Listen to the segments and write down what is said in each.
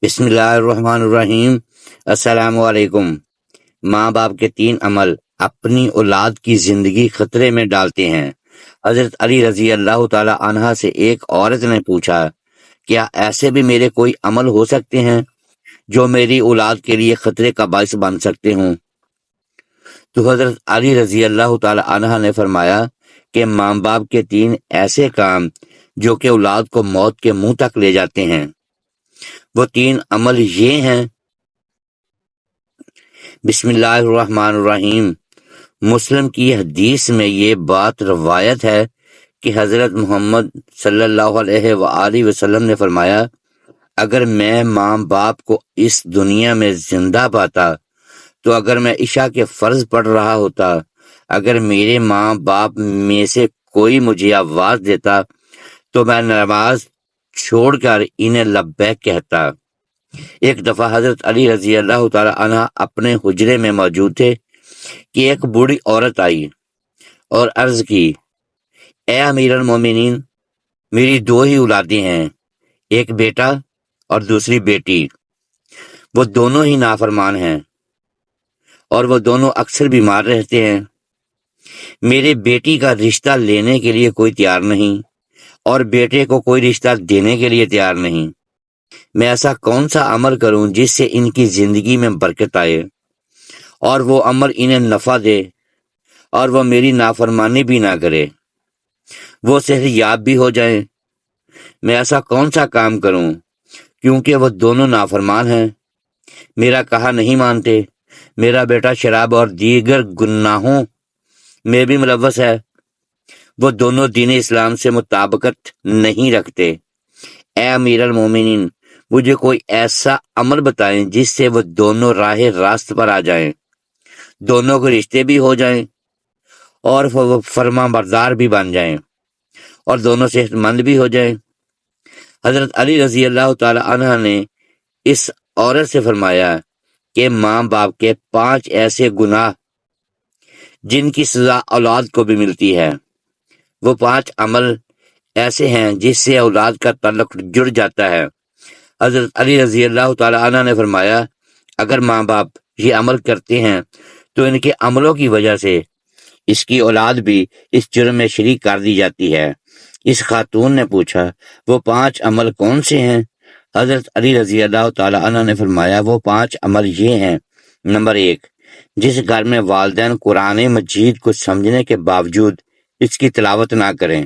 بسم اللہ الرحمن الرحیم۔ السلام علیکم۔ ماں باپ کے 3 عمل اپنی اولاد کی زندگی خطرے میں ڈالتے ہیں۔ حضرت علی رضی اللہ تعالی عنہ سے ایک عورت نے پوچھا، کیا ایسے بھی میرے کوئی عمل ہو سکتے ہیں جو میری اولاد کے لیے خطرے کا باعث بن سکتے ہوں؟ تو حضرت علی رضی اللہ تعالی عنہ نے فرمایا کہ ماں باپ کے 3 ایسے کام جو کہ اولاد کو موت کے منہ تک لے جاتے ہیں۔ وہ 3 عمل یہ ہیں۔ بسم اللہ الرحمن الرحیم۔ مسلم کی حدیث میں یہ بات روایت ہے کہ حضرت محمد صلی اللہ علیہ وآلہ وسلم نے فرمایا، اگر میں ماں باپ کو اس دنیا میں زندہ پاتا تو اگر میں عشاء کے فرض پڑھ رہا ہوتا، اگر میرے ماں باپ میں سے کوئی مجھے آواز دیتا تو میں نماز چھوڑ کر انہیں لبیک کہتا۔ ایک دفعہ حضرت علی رضی اللہ تعالی عنہ اپنے حجرے میں موجود تھے کہ ایک بوڑھی عورت آئی اور عرض کی، اے امیر المومنین، میری 2 ہی اولادیں ہیں، ایک بیٹا اور دوسری بیٹی۔ وہ دونوں ہی نافرمان ہیں اور وہ دونوں اکثر بیمار رہتے ہیں۔ میرے بیٹی کا رشتہ لینے کے لیے کوئی تیار نہیں اور بیٹے کو کوئی رشتہ دینے کے لیے تیار نہیں۔ میں ایسا کون سا عمل کروں جس سے ان کی زندگی میں برکت آئے اور وہ عمل انہیں نفع دے اور وہ میری نافرمانی بھی نہ کرے، وہ صحت یاب بھی ہو جائیں؟ میں ایسا کون سا کام کروں کیونکہ وہ دونوں نافرمان ہیں، میرا کہا نہیں مانتے، میرا بیٹا شراب اور دیگر گناہوں میں بھی ملوث ہے، وہ دونوں دین اسلام سے مطابقت نہیں رکھتے۔ اے امیر المومنین، مجھے کوئی ایسا عمل بتائیں جس سے وہ دونوں راہ راست پر آ جائیں، دونوں کے رشتے بھی ہو جائیں اور وہ فرما بردار بھی بن جائیں اور دونوں صحت مند بھی ہو جائیں۔ حضرت علی رضی اللہ تعالی عنہ نے اس عورت سے فرمایا کہ ماں باپ کے 5 ایسے گناہ جن کی سزا اولاد کو بھی ملتی ہے، وہ 5 عمل ایسے ہیں جس سے اولاد کا تعلق جڑ جاتا ہے۔ حضرت علی رضی اللہ تعالی عنہ نے فرمایا، اگر ماں باپ یہ عمل کرتے ہیں تو ان کے عملوں کی وجہ سے اس کی اولاد بھی اس جرم میں شریک کر دی جاتی ہے۔ اس خاتون نے پوچھا، وہ 5 عمل کون سے ہیں؟ حضرت علی رضی اللہ تعالی عنہ نے فرمایا، وہ 5 عمل یہ ہیں۔ نمبر 1، جس گھر میں والدین قرآن مجید کو سمجھنے کے باوجود اس کی تلاوت نہ کریں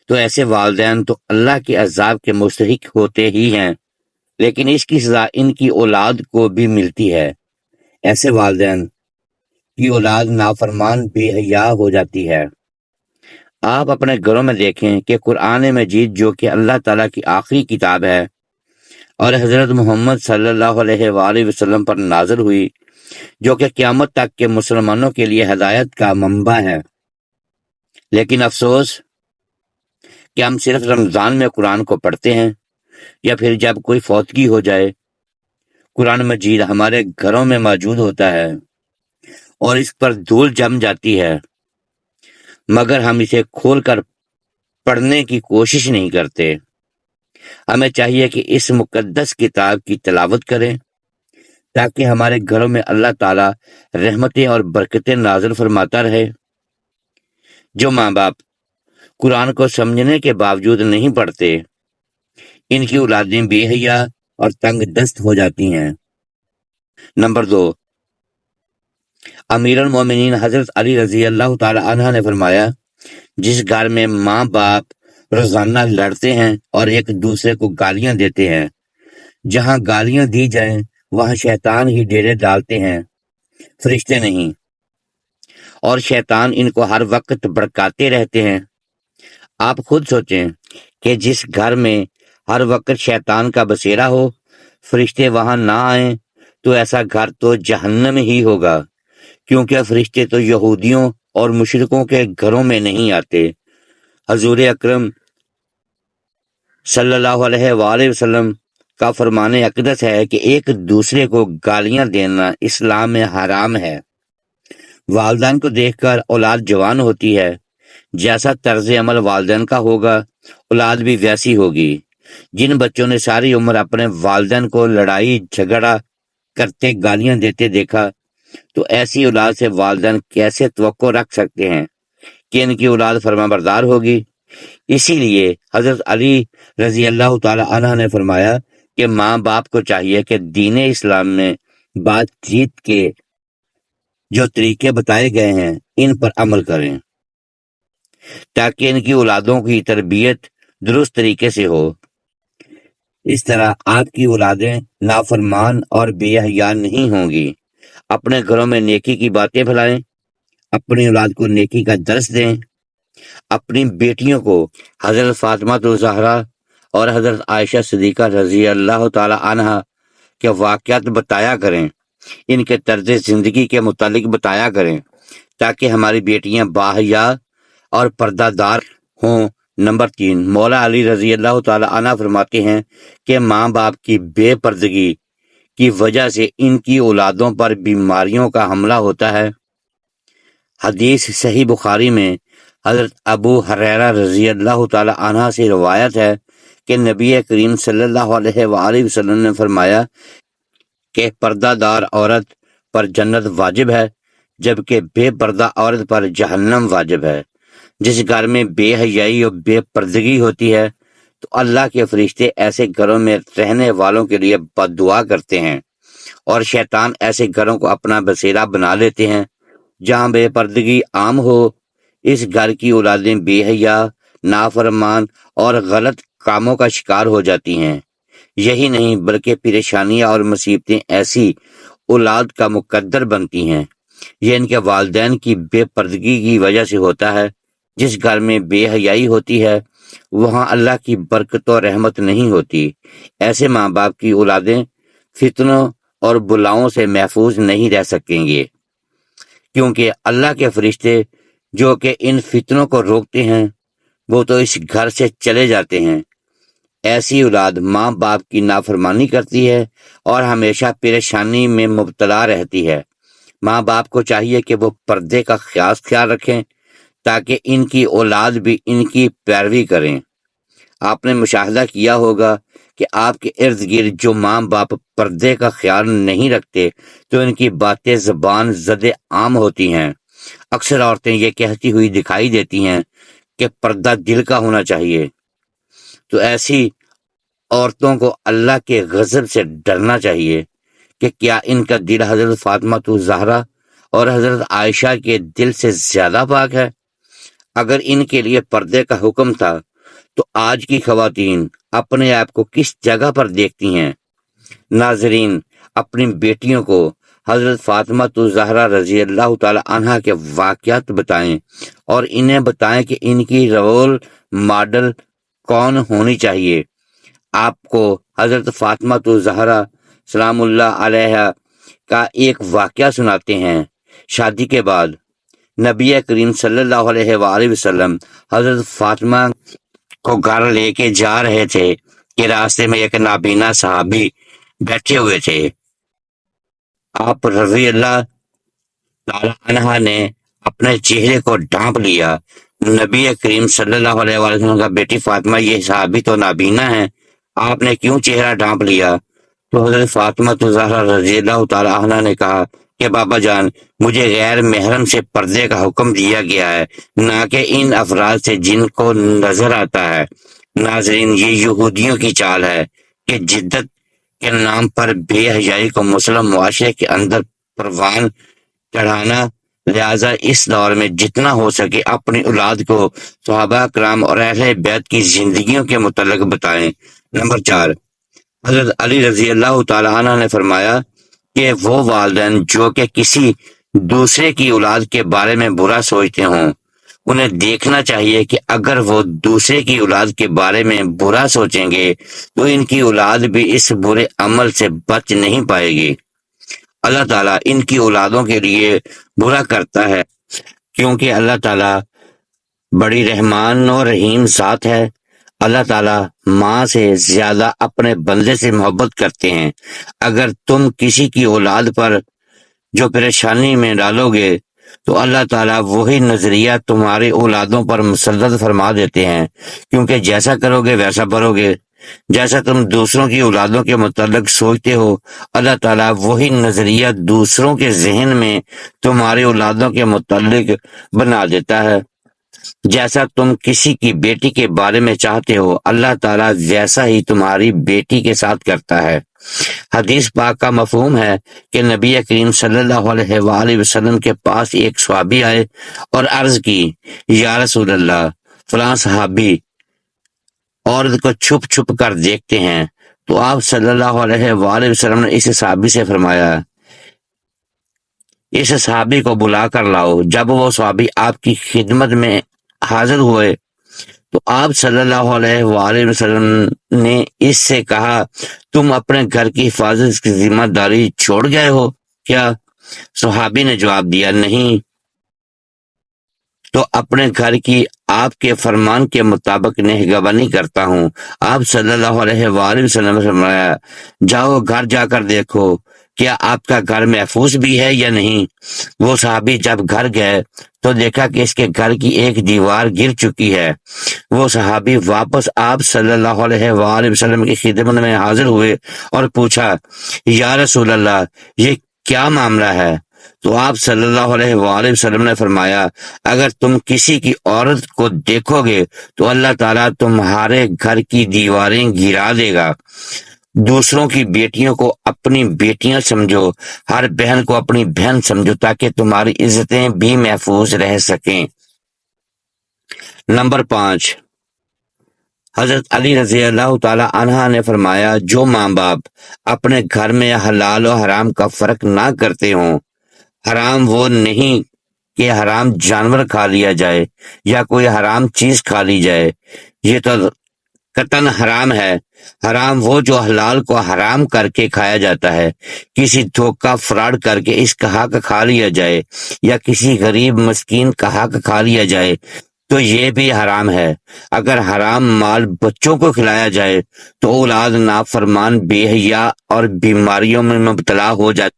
تو ایسے والدین تو اللہ کے عذاب کے مستحق ہوتے ہی ہیں، لیکن اس کی سزا ان کی اولاد کو بھی ملتی ہے۔ ایسے والدین کی اولاد نافرمان بے حیا ہو جاتی ہے۔ آپ اپنے گھروں میں دیکھیں کہ قرآن مجید جو کہ اللہ تعالیٰ کی آخری کتاب ہے اور حضرت محمد صلی اللہ علیہ وآلہ وسلم پر نازل ہوئی، جو کہ قیامت تک کے مسلمانوں کے لیے ہدایت کا منبع ہے، لیکن افسوس کہ ہم صرف رمضان میں قرآن کو پڑھتے ہیں یا پھر جب کوئی فوتگی ہو جائے۔ قرآن مجید ہمارے گھروں میں موجود ہوتا ہے اور اس پر دھول جم جاتی ہے، مگر ہم اسے کھول کر پڑھنے کی کوشش نہیں کرتے۔ ہمیں چاہیے کہ اس مقدس کتاب کی تلاوت کریں تاکہ ہمارے گھروں میں اللہ تعالیٰ رحمتیں اور برکتیں نازل فرماتا رہے۔ جو ماں باپ قرآن کو سمجھنے کے باوجود نہیں پڑھتے، ان کی اولادیں بے حیا اور تنگ دست ہو جاتی ہیں۔ نمبر 2، امیر المومنین حضرت علی رضی اللہ تعالی عنہ نے فرمایا، جس گھر میں ماں باپ روزانہ لڑتے ہیں اور ایک دوسرے کو گالیاں دیتے ہیں، جہاں گالیاں دی جائیں وہاں شیطان ہی ڈیرے ڈالتے ہیں، فرشتے نہیں، اور شیطان ان کو ہر وقت بھڑکاتے رہتے ہیں۔ آپ خود سوچیں کہ جس گھر میں ہر وقت شیطان کا بسیرا ہو، فرشتے وہاں نہ آئیں تو ایسا گھر تو جہنم ہی ہوگا، کیونکہ فرشتے تو یہودیوں اور مشرکوں کے گھروں میں نہیں آتے۔ حضور اکرم صلی اللہ علیہ وآلہ وسلم کا فرمان اقدس ہے کہ ایک دوسرے کو گالیاں دینا اسلام میں حرام ہے۔ والدین کو دیکھ کر اولاد جوان ہوتی ہے، جیسا طرز عمل والدین کا ہوگا اولاد بھی ویسی ہوگی۔ جن بچوں نے ساری عمر اپنے والدین کو لڑائی جھگڑا کرتے گالیاں دیتے دیکھا تو ایسی اولاد سے والدین کیسے توقع رکھ سکتے ہیں کہ ان کی اولاد فرما بردار ہوگی؟ اسی لیے حضرت علی رضی اللہ تعالی عنہ نے فرمایا کہ ماں باپ کو چاہیے کہ دین اسلام میں بات چیت کے جو طریقے بتائے گئے ہیں ان پر عمل کریں تاکہ ان کی اولادوں کی تربیت درست طریقے سے ہو۔ اس طرح آپ کی اولادیں نافرمان اور بے حیا نہیں ہوں گی۔ اپنے گھروں میں نیکی کی باتیں پھیلائیں، اپنی اولاد کو نیکی کا درس دیں، اپنی بیٹیوں کو حضرت فاطمہ الزہرا اور حضرت عائشہ صدیقہ رضی اللہ تعالی عنہا کے واقعات بتایا کریں، ان کے طرز زندگی کے متعلق بتایا کریں تاکہ ہماری بیٹیاں باحیا اور پردہ دار ہوں۔ نمبر 3، مولا علی رضی اللہ تعالی عنہ فرماتے ہیں کہ ماں باپ کی بے پردگی کی وجہ سے ان کی اولادوں پر بیماریوں کا حملہ ہوتا ہے۔ حدیث صحیح بخاری میں حضرت ابو ہریرہ رضی اللہ تعالی عنہ سے روایت ہے کہ نبی کریم صلی اللہ علیہ وآلہ وسلم نے فرمایا کہ پردہ دار عورت پر جنت واجب ہے جبکہ بے پردہ عورت پر جہنم واجب ہے۔ جس گھر میں بے حیائی اور بے پردگی ہوتی ہے تو اللہ کے فرشتے ایسے گھروں میں رہنے والوں کے لیے بد دعا کرتے ہیں اور شیطان ایسے گھروں کو اپنا بسیرا بنا لیتے ہیں۔ جہاں بے پردگی عام ہو اس گھر کی اولادیں بے حیا، نافرمان اور غلط کاموں کا شکار ہو جاتی ہیں۔ یہی نہیں بلکہ پریشانیاں اور مصیبتیں ایسی اولاد کا مقدر بنتی ہیں۔ یہ ان کے والدین کی بے پردگی کی وجہ سے ہوتا ہے۔ جس گھر میں بے حیائی ہوتی ہے وہاں اللہ کی برکت و رحمت نہیں ہوتی۔ ایسے ماں باپ کی اولادیں فتنوں اور بلاؤں سے محفوظ نہیں رہ سکیں گے، کیونکہ اللہ کے فرشتے جو کہ ان فتنوں کو روکتے ہیں وہ تو اس گھر سے چلے جاتے ہیں۔ ایسی اولاد ماں باپ کی نافرمانی کرتی ہے اور ہمیشہ پریشانی میں مبتلا رہتی ہے۔ ماں باپ کو چاہیے کہ وہ پردے کا خاص خیال رکھیں تاکہ ان کی اولاد بھی ان کی پیروی کریں۔ آپ نے مشاہدہ کیا ہوگا کہ آپ کے ارد گرد جو ماں باپ پردے کا خیال نہیں رکھتے تو ان کی باتیں زبان زد عام ہوتی ہیں۔ اکثر عورتیں یہ کہتی ہوئی دکھائی دیتی ہیں کہ پردہ دل کا ہونا چاہیے، تو ایسی عورتوں کو اللہ کے غضب سے ڈرنا چاہیے کہ کیا ان کا دل حضرت فاطمہ الزہرا اور حضرت عائشہ کے دل سے زیادہ پاک ہے؟ اگر ان کے لیے پردے کا حکم تھا تو آج کی خواتین اپنے آپ کو کس جگہ پر دیکھتی ہیں؟ ناظرین، اپنی بیٹیوں کو حضرت فاطمہ الزہرا رضی اللہ تعالی عنہا کے واقعات بتائیں اور انہیں بتائیں کہ ان کی رول ماڈل کون ہونی چاہیے۔ آپ کو حضرت فاطمہ الزہرا سلام اللہ علیہا کا ایک واقعہ سناتے ہیں۔ شادی کے بعد نبی کریم صلی اللہ علیہ وآلہ وسلم حضرت فاطمہ کو گھر لے کے جا رہے تھے کہ راستے میں ایک نابینا صحابی بیٹھے ہوئے تھے۔ آپ رضی اللہ تعالی عنہ نے اپنے چہرے کو ڈھانپ لیا۔ نبی کریم صلی اللہ علیہ وآلہ وسلم کا بیٹی فاطمہ یہ صحابی تو نابینا ہے، آپ نے کیوں چہرہ ڈھانپ لیا؟ تو حضرت فاطمہ الزہرا رضی اللہ تعالی عنہ نے کہا کہ بابا جان، مجھے غیر محرم سے پردے کا حکم دیا گیا ہے، نہ کہ ان افراد سے جن کو نظر آتا ہے۔ ناظرین، یہ یہودیوں کی چال ہے کہ جدت کے نام پر بے حیائی کو مسلم معاشرے کے اندر پروان چڑھانا۔ لہذا اس دور میں جتنا ہو سکے اپنی اولاد کو صحابہ کرام اور اہل بیت کی زندگیوں کے متعلق بتائیں۔ نمبر 4، حضرت علی رضی اللہ تعالی عنہ نے فرمایا کہ وہ والدین جو کہ کسی دوسرے کی اولاد کے بارے میں برا سوچتے ہوں انہیں دیکھنا چاہیے کہ اگر وہ دوسرے کی اولاد کے بارے میں برا سوچیں گے تو ان کی اولاد بھی اس برے عمل سے بچ نہیں پائے گی۔ اللہ تعالیٰ ان کی اولادوں کے لیے برا کرتا ہے کیونکہ اللہ تعالیٰ بڑی رحمان و رحیم ذات ہے۔ اللہ تعالیٰ ماں سے زیادہ اپنے بندے سے محبت کرتے ہیں۔ اگر تم کسی کی اولاد پر جو پریشانی میں ڈالو گے تو اللہ تعالیٰ وہی نظریہ تمہاری اولادوں پر مسلط فرما دیتے ہیں، کیونکہ جیسا کرو گے ویسا بھرو گے۔ جیسا تم دوسروں کی اولادوں کے متعلق سوچتے ہو، اللہ تعالیٰ وہی نظریہ دوسروں کے ذہن میں تمہاری اولادوں کے متعلق بنا دیتا ہے۔ جیسا تم کسی کی بیٹی کے بارے میں چاہتے ہو، اللہ تعالیٰ ویسا ہی تمہاری بیٹی کے ساتھ کرتا ہے۔ حدیث پاک کا مفہوم ہے کہ نبی کریم صلی اللہ علیہ وآلہ وسلم کے پاس ایک صحابی آئے اور عرض کی، یا رسول اللہ، فلاں صحابی عورت کو چھپ چھپ کر دیکھتے ہیں۔ تو آپ صلی اللہ علیہ وآلہ وسلم نے اس صحابی سے فرمایا، اس صحابی کو بلا کر لاؤ۔ جب وہ صحابی آپ کی خدمت میں حاضر ہوئے تو آپ صلی اللہ علیہ وآلہ وسلم نے اس سے کہا، تم اپنے گھر کی حفاظت کی ذمہ داری چھوڑ گئے ہو کیا؟ صحابی نے جواب دیا، نہیں، تو اپنے گھر کی آپ کے فرمان کے مطابق نگہبانی کرتا ہوں۔ آپ صلی اللہ علیہ وآلہ وسلم نے فرمایا، جاؤ گھر جا کر دیکھو کیا آپ کا گھر محفوظ بھی ہے یا نہیں۔ وہ صحابی جب گھر گئے تو دیکھا کہ اس کے گھر کی ایک دیوار گر چکی ہے۔ وہ صحابی واپس آپ صلی اللہ علیہ وآلہ وسلم کی خدمت میں حاضر ہوئے اور پوچھا، یا رسول اللہ، یہ کیا معاملہ ہے؟ تو آپ صلی اللہ علیہ وآلہ وسلم نے فرمایا، اگر تم کسی کی عورت کو دیکھو گے تو اللہ تعالیٰ تمہارے گھر کی دیواریں گرا دے گا۔ دوسروں کی بیٹیوں کو اپنی بیٹیاں سمجھو، ہر بہن کو اپنی بہن سمجھو، تاکہ تمہاری عزتیں بھی محفوظ رہ سکیں۔ نمبر 5، حضرت علی رضی اللہ تعالی عنہ نے فرمایا، جو ماں باپ اپنے گھر میں حلال و حرام کا فرق نہ کرتے ہوں، حرام وہ نہیں کہ حرام جانور کھا لیا جائے یا کوئی حرام چیز کھا لی جائے، یہ تو قطعاً حرام ہے۔ حرام وہ جو حلال کو حرام کر کے کھایا جاتا ہے، کسی دھوکہ فراڈ کر کے اس کا حق کھا لیا جائے یا کسی غریب مسکین کا حق کھا لیا جائے تو یہ بھی حرام ہے۔ اگر حرام مال بچوں کو کھلایا جائے تو اولاد نافرمان، بے حیا اور بیماریوں میں مبتلا ہو جاتے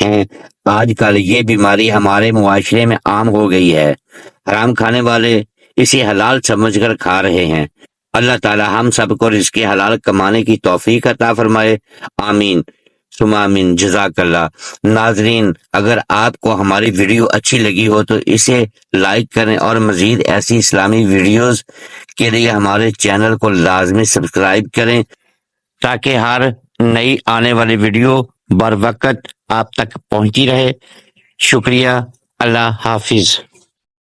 ہیں۔ آج کل یہ بیماری ہمارے معاشرے میں عام ہو گئی ہے۔ حرام کھانے والے اسے حلال سمجھ کر کھا رہے ہیں۔ اللہ تعالی ہم سب کو رزق حلال کمانے کی توفیق عطا فرمائے، آمین ثم آمین، جزاک اللہ۔ ناظرین، اگر آپ کو ہماری ویڈیو اچھی لگی ہو تو اسے لائک کریں اور مزید ایسی اسلامی ویڈیوز کے لیے ہمارے چینل کو لازمی سبسکرائب کریں تاکہ ہر نئی آنے والی ویڈیو بر وقت آپ تک پہنچی رہے۔ شکریہ، اللہ حافظ۔